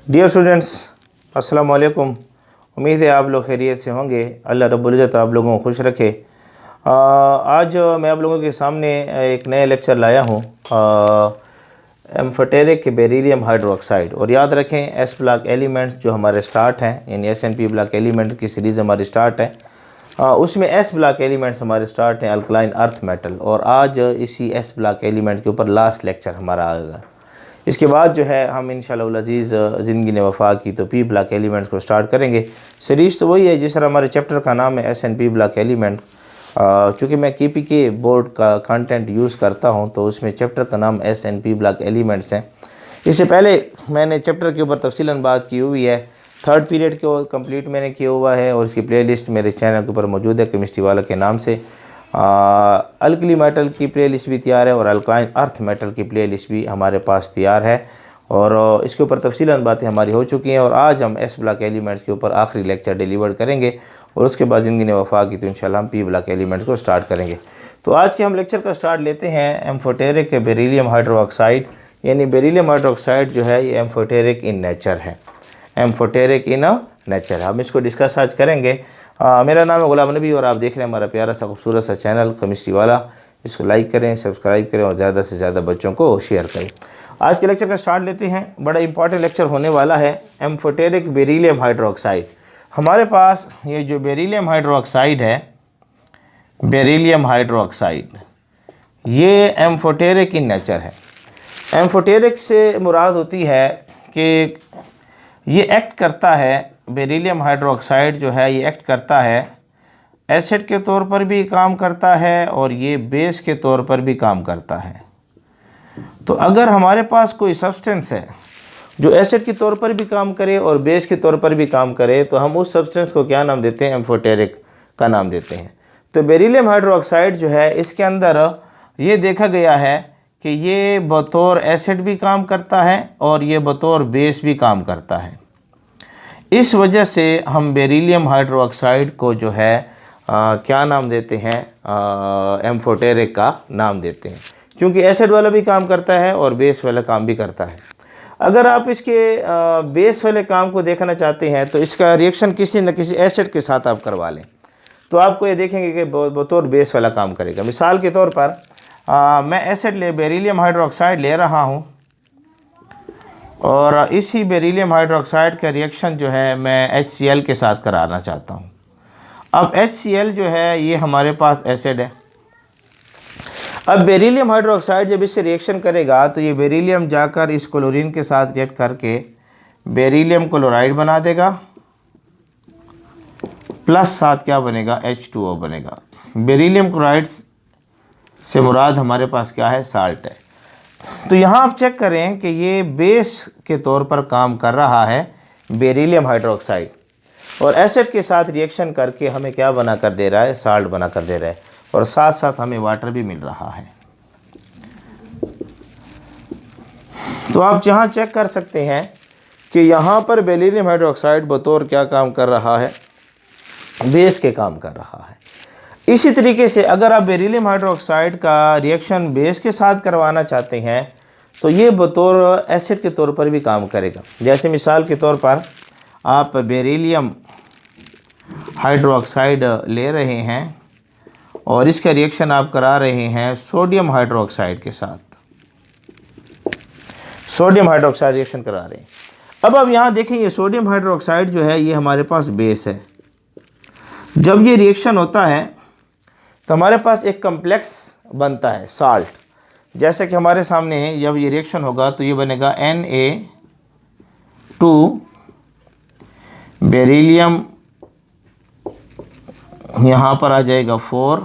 Dear students, अस्सलाम वालेकुम। उम्मीद है आप लोग खैरियत से होंगे। अल्लाह रब्बुल इज़्ज़त आप लोगों को खुश रखे। आज मैं आप लोगों के सामने एक नया लेक्चर लाया हूँ एम्फोटेरिक बेरिलियम हाइड्रोक्साइड। और याद रखें एस ब्लॉक एलिमेंट्स जो हमारे स्टार्ट हैं, यानी SNP ब्लॉक एलिमेंट की सीरीज़ हमारी स्टार्ट है। उसमें एस ब्लॉक एलिमेंट्स हमारे स्टार्ट हैं अल्कलाइन अर्थ मेटल, और आज इसी एस ब्लॉक एलिमेंट के ऊपर लास्ट लेक्चर हमारा आएगा। इसके बाद जो है हम इंशाअल्लाह अज़ीज़ ज़िंदगी ने वफ़ा की तो P ब्लॉक एलिमेंट्स को स्टार्ट करेंगे। सीरीज़ तो वही है जिस तरह हमारे चैप्टर का नाम है SNP ब्लॉक एलिमेंट। चूँकि मैं KPK बोर्ड का कंटेंट यूज़ करता हूँ तो उसमें चैप्टर का नाम SNP ब्लॉक एलिमेंट्स है। इससे पहले मैंने चैप्टर के ऊपर तफसीलन बात की हुई है। थर्ड पीरियड को कंप्लीट मैंने किया हुआ है और इसकी प्लेलिस्ट मेरे चैनल के ऊपर मौजूद है केमिस्ट्री वाला के नाम से। अल्कली मेटल की प्लेलिस्ट भी तैयार है और अल्काइन अर्थ मेटल की प्लेलिस्ट भी हमारे पास तैयार है, और इसके ऊपर तफसीलन बातें हमारी हो चुकी हैं। और आज हम एस ब्लॉक एलिमेंट्स के ऊपर आखिरी लेक्चर डिलीवर करेंगे और उसके बाद ज़िंदगी ने वफ़ा की तो इंशाल्लाह हम P ब्लॉक एलिमेंट्स को स्टार्ट करेंगे। तो आज के हम लेक्चर का स्टार्ट लेते हैं एम्फोटेरिक बेरिलियम हाइड्रोक्साइड। यानी बेरिलियम हाइड्रोक्साइड जो है ये एम्फोटेरिक इन नेचर है, एम्फोटेरिक इन नेचर। हम इसको डिस्कस आज करेंगे। मेरा नाम है गुलाम नबी और आप देख रहे हैं हमारा प्यारा सा खूबसूरत सा चैनल केमिस्ट्री वाला। इसको लाइक करें, सब्सक्राइब करें और ज़्यादा से ज़्यादा बच्चों को शेयर करें। आज के लेक्चर का स्टार्ट लेते हैं। बड़ा इंपॉर्टेंट लेक्चर होने वाला है एम्फोटेरिक बेरिलियम हाइड्रोक्साइड। हमारे पास ये जो बेरिलियम हाइड्रोक्साइड है, बेरिलियम हाइड्रोक्साइड ये एम्फोटेरिक इन नेचर है। एम्फोटेरिक से मुराद होती है कि ये एक्ट करता है, बेरिलियम हाइड्रोक्साइड जो है ये एक्ट करता है एसिड के तौर पर भी काम करता है और ये बेस के तौर पर भी काम करता है। तो अगर हमारे पास कोई सब्सटेंस है जो एसिड के तौर पर भी काम करे और बेस के तौर पर भी काम करे तो हम उस सब्सटेंस को क्या नाम देते हैं? एम्फोटेरिक का नाम देते हैं। तो बेरिलियम हाइड्रोक्साइड जो है इसके अंदर ये देखा गया है कि ये बतौर एसिड भी काम करता है और ये बतौर बेस भी काम करता है। इस वजह से हम बेरिलियम हाइड्रोक्साइड को जो है क्या नाम देते हैं? एम्फोटेरिक का नाम देते हैं, क्योंकि एसिड वाला भी काम करता है और बेस वाला काम भी करता है। अगर आप इसके बेस वाले काम को देखना चाहते हैं तो इसका रिएक्शन किसी न किसी एसिड के साथ आप करवा लें तो आपको ये देखेंगे कि बतौर बेस वाला काम करेगा। मिसाल के तौर पर मैं एसिड बेरिलियम हाइड्रोक्साइड ले रहा हूँ और इसी बेरिलियम हाइड्रोक्साइड का रिएक्शन जो है मैं HCl के साथ कराना चाहता हूँ। अब HCl जो है ये हमारे पास एसिड है। अब बेरिलियम हाइड्रोक्साइड जब इससे रिएक्शन करेगा तो ये बेरिलियम जाकर इस क्लोरीन के साथ रिएक्ट करके बेरिलियम क्लोराइड बना देगा, प्लस साथ क्या बनेगा? H2O बनेगा। बेरिलियम क्लोराइड से मुराद हमारे पास क्या है? साल्ट है। तो यहाँ आप चेक करें कि ये बेस के तौर पर काम कर रहा है बेरिलियम हाइड्रोक्साइड, और एसिड के साथ रिएक्शन करके हमें क्या बना कर दे रहा है? साल्ट बना कर दे रहा है, और साथ साथ हमें वाटर भी मिल रहा है। तो आप यहाँ चेक कर सकते हैं कि यहाँ पर बेरिलियम हाइड्रोक्साइड बतौर क्या काम कर रहा है? बेस के काम कर रहा है। इसी तरीके से अगर आप बेरिलियम हाइड्रोक्साइड का रिएक्शन बेस के साथ करवाना चाहते हैं तो ये बतौर एसिड के तौर पर भी काम करेगा। जैसे मिसाल के तौर पर आप बेरिलियम हाइड्रोक्साइड ले रहे हैं और इसका रिएक्शन आप करा रहे हैं सोडियम हाइड्रोक्साइड के साथ, सोडियम हाइड्रोक्साइड रिएक्शन करा रहे हैं। अब आप यहाँ देखें ये सोडियम हाइड्रोक्साइड जो है ये हमारे पास बेस है। जब ये रिएक्शन होता है तो हमारे पास एक कम्प्लेक्स बनता है साल्ट, जैसे कि हमारे सामने है। जब ये रिएक्शन होगा तो ये बनेगा Na2 बेरिलियम, यहाँ पर आ जाएगा 4।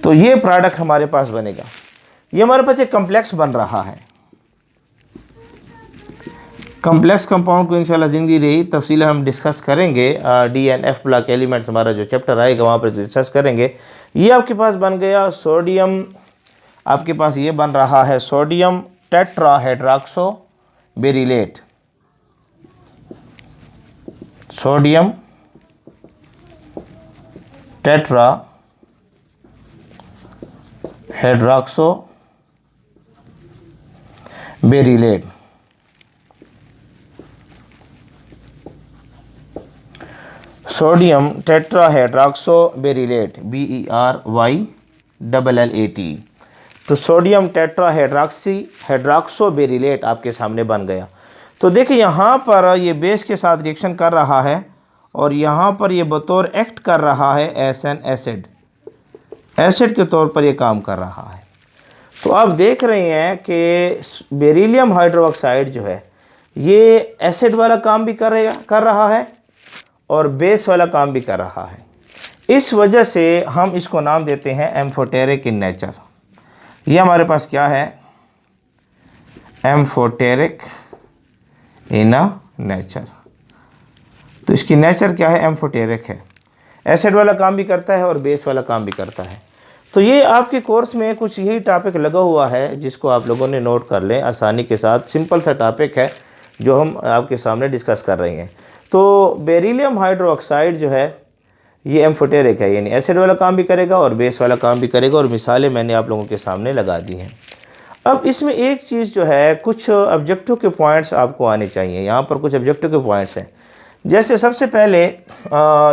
तो ये प्रोडक्ट हमारे पास बनेगा। ये हमारे पास एक कम्प्लेक्स बन रहा है। कम्प्लेक्स कंपाउंड को इंशाल्लाह ज़िंदगी रही तफसील हम डिस्कस करेंगे। DNF ब्लॉक एलिमेंट्स हमारा जो चैप्टर आएगा वहाँ पर डिस्कस करेंगे। ये आपके पास बन गया सोडियम, आपके पास ये बन रहा है sodium tetrahydroxo beryllate, sodium tetrahydroxo beryllate. Sodium tetrahydroxo beryllate, BERYLLAT। तो सोडियम टेट्राहाइड्रोक्सो बेरिलेट आपके सामने बन गया। तो देखिए यहाँ पर ये बेस के साथ रिएक्शन कर रहा है और यहाँ पर ये बतौर एक्ट कर रहा है एस एन एसिड, एसिड के तौर पर ये काम कर रहा है। तो आप देख रहे हैं कि बेरिलियम हाइड्रोक्साइड जो है ये एसिड वाला काम भी कर रहा है और बेस वाला काम भी कर रहा है। इस वजह से हम इसको नाम देते हैं एम्फोटेरिक इन नेचर। ये हमारे पास क्या है, एम्फोटेरिक इन नेचर। तो इसकी नेचर क्या है, एम्फोटेरिक है, एसिड वाला काम भी करता है और बेस वाला काम भी करता है। तो ये आपके कोर्स में कुछ यही टॉपिक लगा हुआ है जिसको आप लोगों ने नोट कर लें आसानी के साथ। सिंपल सा टॉपिक है जो हम आपके सामने डिस्कस कर रहे हैं। तो बेरिलियम हाइड्रोक्साइड जो है ये एम्फोटेरिक है, यानी एसिड वाला काम भी करेगा और बेस वाला काम भी करेगा, और मिसालें मैंने आप लोगों के सामने लगा दी हैं। अब इसमें एक चीज़ जो है, कुछ ऑब्जेक्टिव के पॉइंट्स आपको आने चाहिए। यहाँ पर कुछ ऑब्जेक्टिव के पॉइंट्स हैं। जैसे सबसे पहले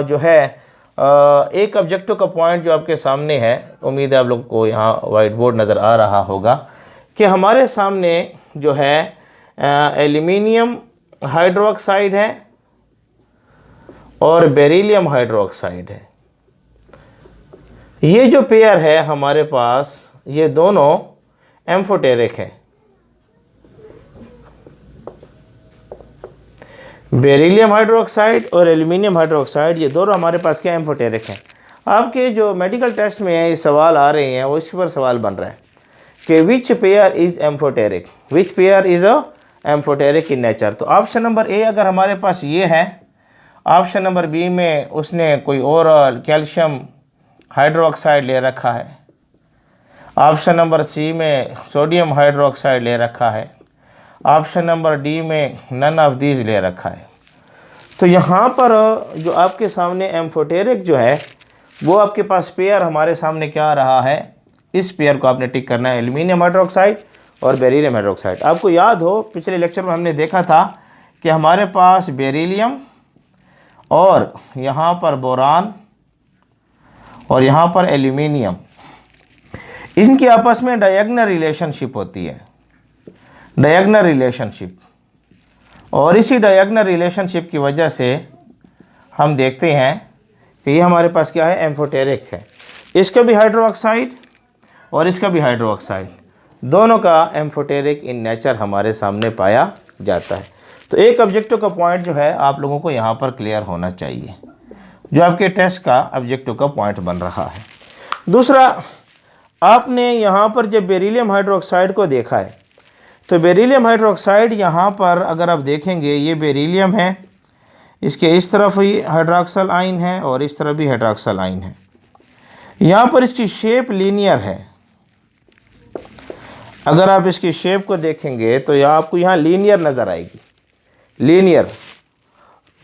जो है एक ऑब्जेक्टिव का पॉइंट जो आपके सामने है, उम्मीद है आप लोगों को यहाँ वाइट बोर्ड नज़र आ रहा होगा कि हमारे सामने जो है एल्यूमिनियम हाइड्रोक्साइड है और बेरिलियम हाइड्रोक्साइड है। ये जो पेयर है हमारे पास, ये दोनों एम्फोटेरिक है। बेरिलियम हाइड्रोक्साइड और एल्यूमिनियम हाइड्रोक्साइड ये दोनों हमारे पास क्या एम्फोटेरिक हैं। आपके जो मेडिकल टेस्ट में ये सवाल आ रहे हैं वो इस पर सवाल बन रहा है कि which pair is amphoteric, which pair is a amphoteric in nature. तो ऑप्शन नंबर ए अगर हमारे पास ये है, ऑप्शन नंबर बी में उसने कोई और कैल्शियम हाइड्रोक्साइड ले रखा है, ऑप्शन नंबर सी में सोडियम हाइड्रोक्साइड ले रखा है, ऑप्शन नंबर डी में नन ऑफ दीज ले रखा है। तो यहाँ पर जो आपके सामने एम्फोटेरिक जो है वो आपके पास पेयर हमारे सामने क्या आ रहा है, इस पेयर को आपने टिक करना है, एल्यूमिनियम हाइड्रोक्साइड और बेरिलियम हाइड्रोक्साइड। आपको याद हो पिछले लेक्चर में हमने देखा था कि हमारे पास बेरिलियम और यहाँ पर बोरान और यहाँ पर एल्यूमिनियम, इनकी आपस में डायगोनल रिलेशनशिप होती है, डायगोनल रिलेशनशिप। और इसी डायगोनल रिलेशनशिप की वजह से हम देखते हैं कि ये हमारे पास क्या है, एम्फोटेरिक है। इसका भी हाइड्रोक्साइड और इसका भी हाइड्रोक्साइड, दोनों का एम्फोटेरिक इन नेचर हमारे सामने पाया जाता है। तो एक ऑब्जेक्टिव का पॉइंट जो है आप लोगों को यहाँ पर क्लियर होना चाहिए, जो आपके टेस्ट का ऑब्जेक्टिव का पॉइंट बन रहा है। दूसरा, आपने यहाँ पर जब बेरिलियम हाइड्रोक्साइड को देखा है तो बेरिलियम हाइड्रोक्साइड यहाँ पर अगर आप देखेंगे, ये बेरिलियम है, इसके इस तरफ ही हाइड्रोक्सल आयन है और इस तरफ भी हाइड्रोक्सल आयन है। यहाँ पर इसकी शेप लीनियर है। अगर आप इसकी शेप को देखेंगे तो आपको यहाँ लीनियर नज़र आएगी, लीनियर।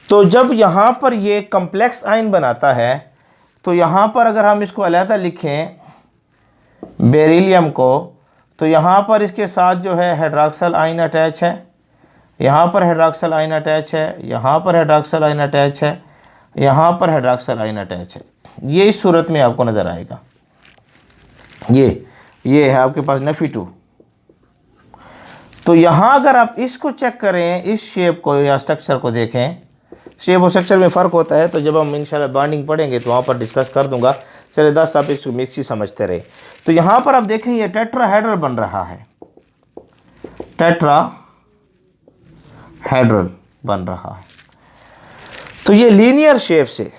तो जब यहाँ पर ये कम्प्लेक्स आयन बनाता है तो यहाँ पर अगर हम इसको अलहदा लिखें बेरिलियम को, तो यहाँ पर इसके साथ जो है हाइड्रोक्सल आयन अटैच है, यहाँ पर हाइड्रोक्सल आयन अटैच है, यहाँ पर हाइड्रोक्सल आयन अटैच है, यहाँ पर हाइड्रोक्सल आयन अटैच है। ये इस सूरत में आपको नज़र आएगा। ये है आपके पास Fe2। तो यहाँ अगर आप इसको चेक करें, इस शेप को या स्ट्रक्चर को देखें, शेप और स्ट्रक्चर में फ़र्क होता है, तो जब हम इंशाल्लाह बॉन्डिंग पढ़ेंगे तो वहाँ पर डिस्कस कर दूंगा। चले 10 आप इसको मिक्स ही समझते रहे। तो यहाँ पर आप देखें ये टेट्राहेड्रल बन रहा है, टेट्राहेड्रल बन रहा है। तो ये लीनियर शेप से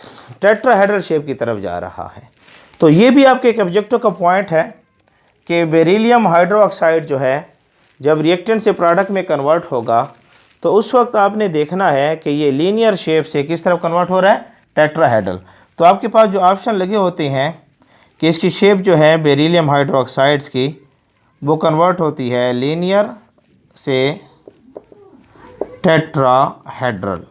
टेट्राहेड्रल शेप की तरफ जा रहा है। तो ये भी आपके एक ऑब्जेक्टिव का पॉइंट है कि बेरिलियम हाइड्रोक्साइड जो है जब रिएक्टेंट से प्रोडक्ट में कन्वर्ट होगा तो उस वक्त आपने देखना है कि ये लीनियर शेप से किस तरफ कन्वर्ट हो रहा है, टेट्राहेड्रल। तो आपके पास जो ऑप्शन लगे होते हैं कि इसकी शेप जो है बेरिलियम हाइड्रोक्साइड्स की वो कन्वर्ट होती है लीनियर से tetrahedral.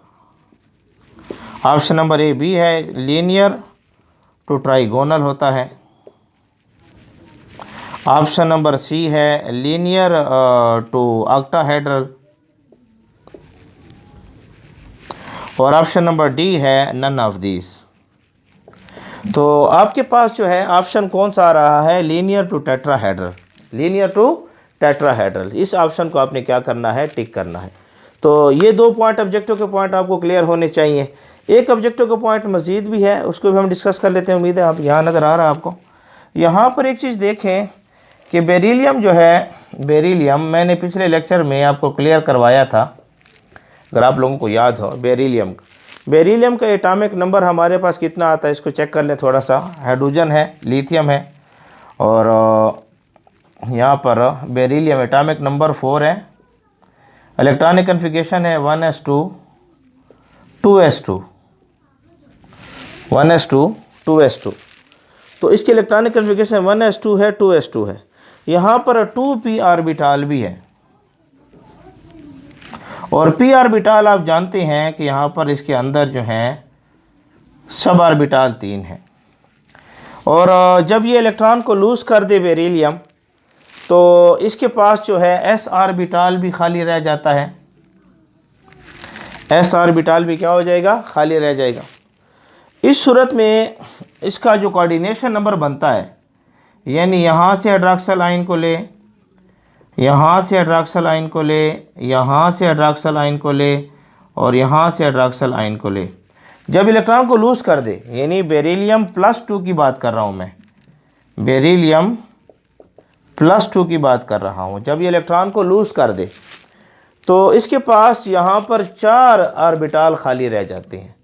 Option number A B है, लीनियर टू ट्राइगोनल होता है। ऑप्शन नंबर सी है लीनियर टू ऑक्टाहेड्रल, और ऑप्शन नंबर डी है नन ऑफ दीज। तो आपके पास जो है ऑप्शन कौन सा आ रहा है, linear to tetrahedral, linear to tetrahedral. इस ऑप्शन को आपने क्या करना है, टिक करना है। तो ये 2 पॉइंट ऑब्जेक्टिव के पॉइंट आपको क्लियर होने चाहिए। एक ऑब्जेक्टिव का पॉइंट मज़ीद भी है, उसको भी हम डिस्कस कर लेते हैं। उम्मीद है आप यहाँ नज़र आ रहा है आपको। यहाँ पर एक चीज़ देखें कि बेरिलियम जो है, बेरिलियम मैंने पिछले लेक्चर में आपको क्लियर करवाया था, अगर आप लोगों को याद हो। बेरिलियम का एटॉमिक नंबर हमारे पास कितना आता है, इसको चेक कर लें थोड़ा सा। हाइड्रोजन है, लिथियम है, और यहाँ पर बेरिलियम एटॉमिक नंबर 4 है। इलेक्ट्रॉनिक कन्फिगरेशन है 1s2 2s2 1s2 2s2। तो इसकी इलेक्ट्रॉनिक कन्फिगरेशन 1s2 है, 2s2 है। यहाँ पर 2p ऑर्बिटल भी है, और p ऑर्बिटल आप जानते हैं कि यहाँ पर इसके अंदर जो है सब ऑर्बिटल 3 है। और जब ये इलेक्ट्रॉन को लूज़ कर दे बेरिलियम, तो इसके पास जो है s ऑर्बिटल भी खाली रह जाता है। s ऑर्बिटल भी क्या हो जाएगा, खाली रह जाएगा। इस सूरत में इसका जो कोऑर्डिनेशन नंबर बनता है, यानी यहाँ से हाइड्रॉक्सिल आयन को ले, यहाँ से हाइड्रॉक्सिल आयन को ले, यहाँ से हाइड्रॉक्सिल आयन को ले, और यहाँ से हाइड्रॉक्सिल आयन को ले। जब इलेक्ट्रॉन को लूज़ कर दे, यानी बेरिलियम +2 की बात कर रहा हूँ मैं, बेरिलियम +2 की बात कर रहा हूँ। जब ये इलेक्ट्रॉन को लूज़ कर दे, तो इसके पास यहाँ पर 4 ऑर्बिटल खाली रह जाते हैं,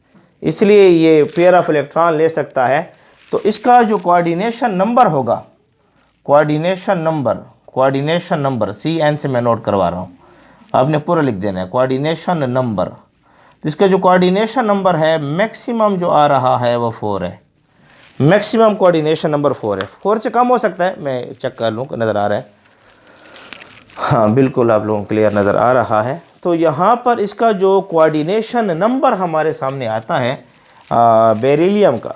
इसलिए ये पेयर ऑफ इलेक्ट्रॉन ले सकता है। तो इसका जो कोऑर्डिनेशन नंबर होगा, कोऑर्डिनेशन नंबर CN से मैं नोट करवा रहा हूँ, आपने पूरा लिख देना है, कोऑर्डिनेशन नंबर। तो इसका जो कोऑर्डिनेशन नंबर है मैक्सिमम जो आ रहा है वो 4 है। मैक्सिमम कोऑर्डिनेशन नंबर 4 है। 4 से कम हो सकता है, मैं चेक कर लूँ, नज़र आ रहा है, हाँ बिल्कुल आप लोगों को क्लियर नज़र आ रहा है। तो यहाँ पर इसका जो कोऑर्डिनेशन नंबर हमारे सामने आता है बेरिलियम का,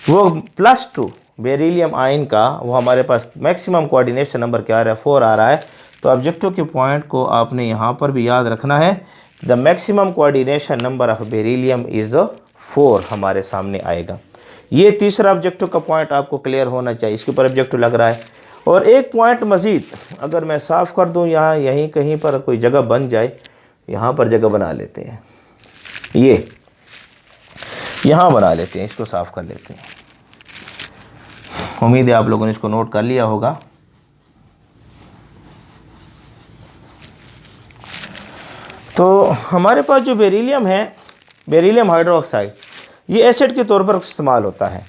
वो +2 बेरिलियम आयन का, वो हमारे पास मैक्सिमम कोऑर्डिनेशन नंबर क्या आ रहा है, 4 आ रहा है। तो ऑब्जेक्टिव के पॉइंट को आपने यहाँ पर भी याद रखना है, the maximum coordination number of beryllium is 4 हमारे सामने आएगा। ये तीसरा ऑब्जेक्टिव का पॉइंट आपको क्लियर होना चाहिए, इसके ऊपर ऑब्जेक्टिव लग रहा है। और एक पॉइंट मज़ीद अगर मैं साफ़ कर दूँ, यहाँ यहीं कहीं पर कोई जगह बन जाए, यहाँ पर जगह बना लेते हैं, ये यहाँ बना लेते हैं, इसको साफ़ कर लेते हैं। उम्मीद है आप लोगों ने इसको नोट कर लिया होगा। तो हमारे पास जो बेरिलियम है, बेरिलियम हाइड्रोक्साइड, ये एसिड के तौर पर इस्तेमाल होता है।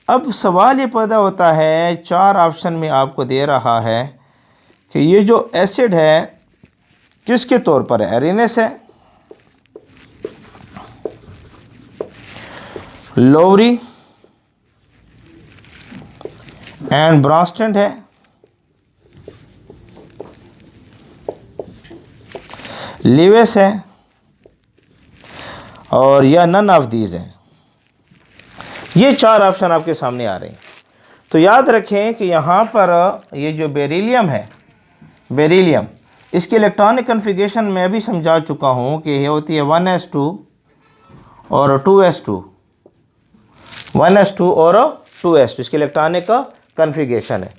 अब सवाल ये पैदा होता है, 4 ऑप्शन में आपको दे रहा है कि ये जो एसिड है किसके तौर पर है, एरिनेस है, लोवरी एंड ब्रांस्टेड है, लिवेस है, और या नन ऑफ दीज है। ये 4 ऑप्शन आपके सामने आ रहे हैं। तो याद रखें कि यहाँ पर ये जो बेरिलियम है, बेरिलियम, इसकी इलेक्ट्रॉनिक कन्फिगरेशन मैं भी समझा चुका हूँ कि ये होती है 1s2 और 2s2, 1s2 और 2s2, इसकी इलेक्ट्रॉनिक कन्फिगरेशन है।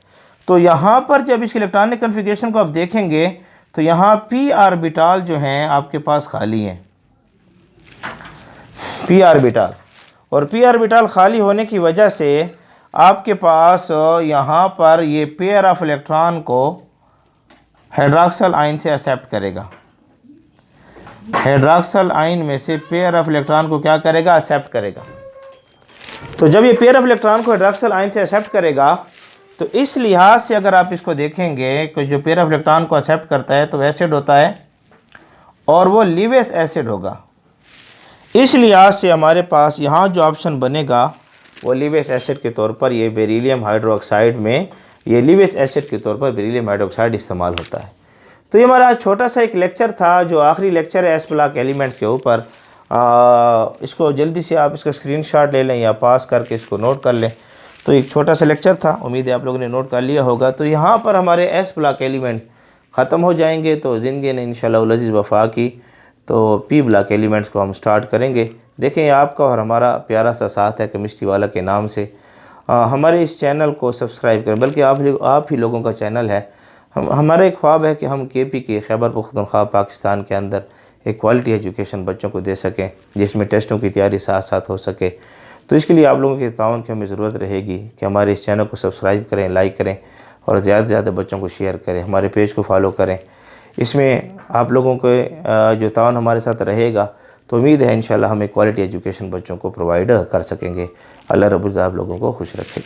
तो यहाँ पर जब इसकी इलेक्ट्रॉनिक कन्फिगरेशन को आप देखेंगे, तो यहाँ p ऑर्बिटल जो हैं आपके पास खाली हैं, p ऑर्बिटल, और p ऑर्बिटल खाली होने की वजह से आपके पास यहाँ पर ये पेयर ऑफ इलेक्ट्रॉन को हाइड्रॉक्सिल आयन से एक्सेप्ट करेगा। हाइड्रॉक्सिल आयन में से पेयर ऑफ इलेक्ट्रॉन को क्या करेगा, एक्सेप्ट करेगा। तो जब ये पेयर ऑफ इलेक्ट्रॉन को हाइड्रॉक्सिल आयन से एक्सेप्ट करेगा, तो इस लिहाज से अगर आप इसको देखेंगे कि जो पेयर ऑफ इलेक्ट्रॉन को एक्सेप्ट करता है तो एसिड होता है, और वो लिवेस एसिड होगा। इस लिहाज से हमारे पास यहाँ जो ऑप्शन बनेगा वो लिवेस एसिड के तौर पर, ये बेरिलियम हाइड्रोक्साइड में ये लिवेस एसिड के तौर पर बेरिलियम हाइड्रोक्साइड इस्तेमाल होता है। तो ये हमारा छोटा सा एक लेक्चर था, जो आखिरी लेक्चर है एस ब्लॉक एलिमेंट्स के ऊपर। इसको जल्दी से आप इसका स्क्रीनशॉट ले लें या पास करके इसको नोट कर लें। तो एक छोटा सा लेक्चर था, उम्मीद है आप लोगों ने नोट कर लिया होगा। तो यहाँ पर हमारे एस ब्लॉक एलिमेंट ख़त्म हो जाएंगे, तो ज़िंदगी ने इंशाअल्लाह अज़ीज़ वफ़ा की, तो पी ब्लॉक एलिमेंट्स को हम स्टार्ट करेंगे। देखें आपका और हमारा प्यारा सा साथ है केमिस्ट्री वाला के नाम से। हमारे इस चैनल को सब्सक्राइब करें, बल्कि आप ही लोगों का चैनल है। हमारा एक ख्वाब है कि हम KP के खैबर पख्तूनख्वा पाकिस्तान के अंदर एक क्वालिटी एजुकेशन बच्चों को दे सकें, जिसमें टेस्टों की तैयारी साथ साथ हो सके। तो इसके लिए आप लोगों के ताउन की हमें ज़रूरत रहेगी कि हमारे इस चैनल को सब्सक्राइब करें, लाइक करें और ज़्यादा से ज़्यादा बच्चों को शेयर करें, हमारे पेज को फॉलो करें। इसमें आप लोगों को जो ताउन हमारे साथ रहेगा, तो उम्मीद है इंशाल्लाह हम एक क्वालिटी एजुकेशन बच्चों को प्रोवाइड कर सकेंगे। अल्लाह रब्बुल इज़्ज़त आप लोगों को खुश रखे।